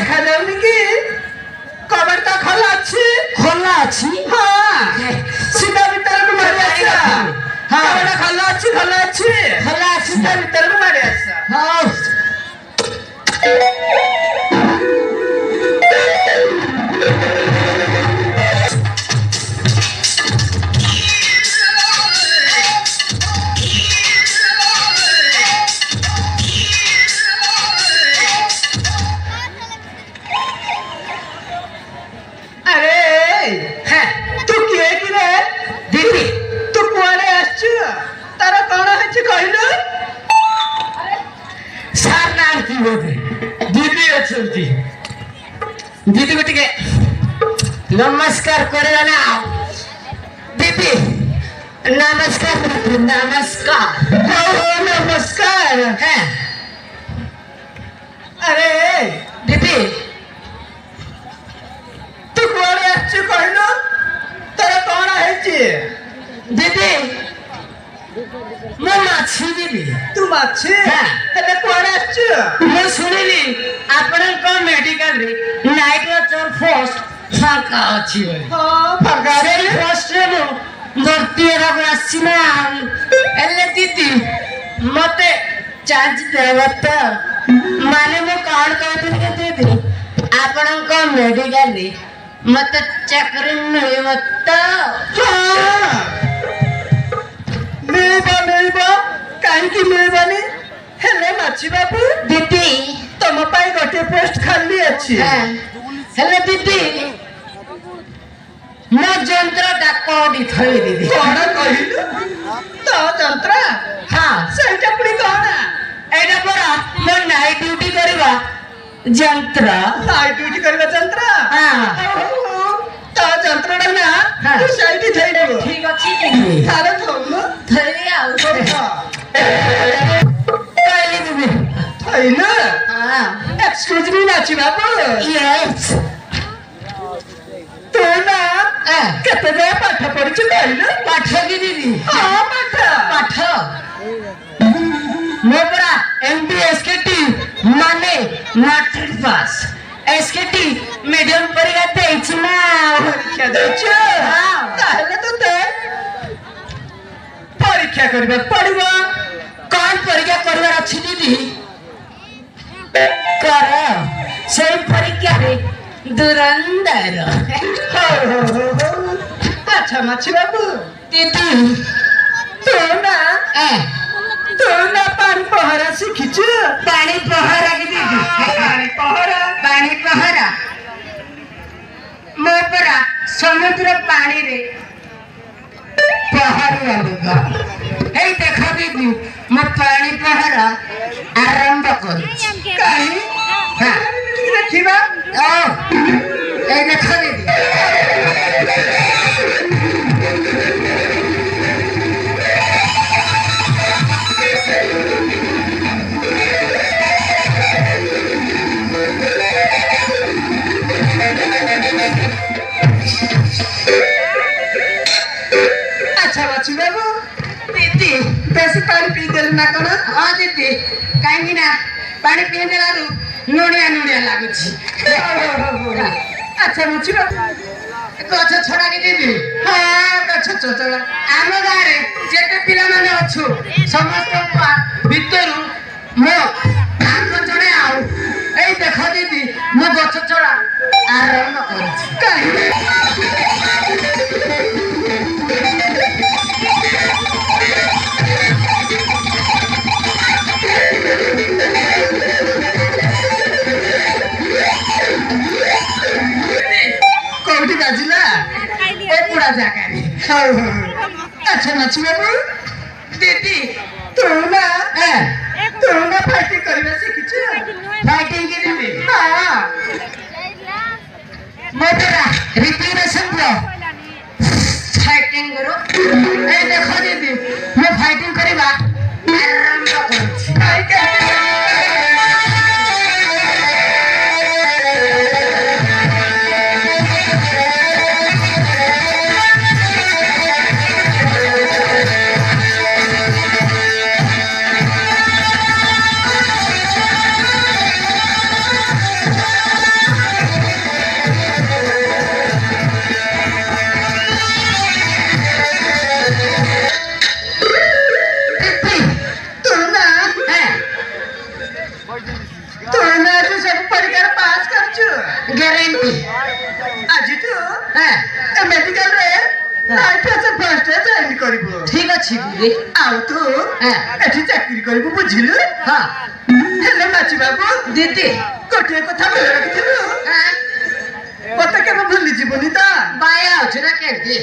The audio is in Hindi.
देखा जाऊनी कि कबर तो खोला अच्छी हाँ सीधा भीतर को मारे आसा हाँ कबर खोला अच्छी सीधा भीतर को मारे आसा हाँ दीदी को टिके नमस्कार करे ना दीदी नमस्कार नमस्कार है अरे दीदी तू कुआरे अच्छे कहलो तेरा कौन है दीदी मैं माछी दीदी तू माछी हेले कुआरे अच्छे मैं सुनिली आपन को मेडिकल रे नाइट वाचर फर्स्ट फाका अछि बोली हां फाका रे फर्स्ट रे भर्ती एरा को आसी ना एले दीदी मते चार्ज देवत माने मो कार्ड कहते के दीदी आपन को मेडिकल रे मते चक्कर नहीं मत हां मिलबा काहे की मिलबानी हेले माछी बाबू दीदी तम पाई गोटे पोस्ट खाली अछि हेले दीदी मो जंत्र डाकोडी थई दीदी कोन कहिलु तो जंत्र हां सेटा पुडी कोन एडा परा मो नाइट ड्यूटी करबा जंत्र जंत्र हां तो जंत्र ना तू साइड थई देबो ठीक अछि दीदी थारे थोलो थई आउ Aina? Excuse me, Nachi Babu. Yes. Tu na? Kete jaya patha porichu kahina? Patha ki didi? हाँ patha. मैं बड़ा MD SKT माने मैट्रिक पास. SKT मीडियम परीक्षा देइछि ना. परीक्षा देइछु? हाँ. ताहले तो ते परीक्षा करबा पड़िबो. कौन परीक्षा करबा अछि दीदी? कर से परीक्षा रे दुरंदर अच्छा माछी बाबू दीदी तू ना पानी पहरा शिखिछु पानी पहरा की दीदी पानी पहरा मैं परा समुद्र पानी रे पहरा लगा हे देखा दीदी मैं पानी पहरा आरंभ कर काहे हां देखिबा ओ ए देखा दीदी अच्छा बाची बाबू दीदी बेसी पानी पी देल ना कोन हां दीदी काहे ना पानी पी देलारु नुनिया लागुछि अच्छा बाची बाबू गछ छडा के दीदी हां गछ छोड़ा आम गारे जेते पिला माने अछु समस्त भितरु मो आम जणे आउ ए देखो दीदी मो गछ छडा आरंभ करछि काहे कोठी बाजिला ए पुरा जाकारी अच्छा नाची बाबू दीदी तू ना फाइटिंग करबे सिखिछु फाइटिंग की दीदी हां मोटरा रिक्रिएशन ब्रो फाइटिंग करो ए देखो दीदी मैं फाइटिंग करबा आरंभ करछि काई के ଗ୍ୟାରେଣ୍ଟି ଆଜିଠୁ ହଁ ଏ ମେଡିକାଲରେ ନାଇଟ୍ ଅଛି ଫାର୍ଷ୍ଟ ଜଏନ୍ କରିବୁ। ଠିକ ଅଛି ଦିଦି ଆଉ ତୁ ଏଠି ଚାକିରି କରିବୁ ବୁଝିଲୁ। ହଁ ହେଲେ ମାଛି ବାବୁ ଦିଦି ଗୋଟିଏ କଥା ମନେ ରଖିଥିଲୁ, ହଁ ମତେ କେବେ ଭୁଲି ଯିବୁନି ତ। ବାୟା ଅଛି ନା କେମିତି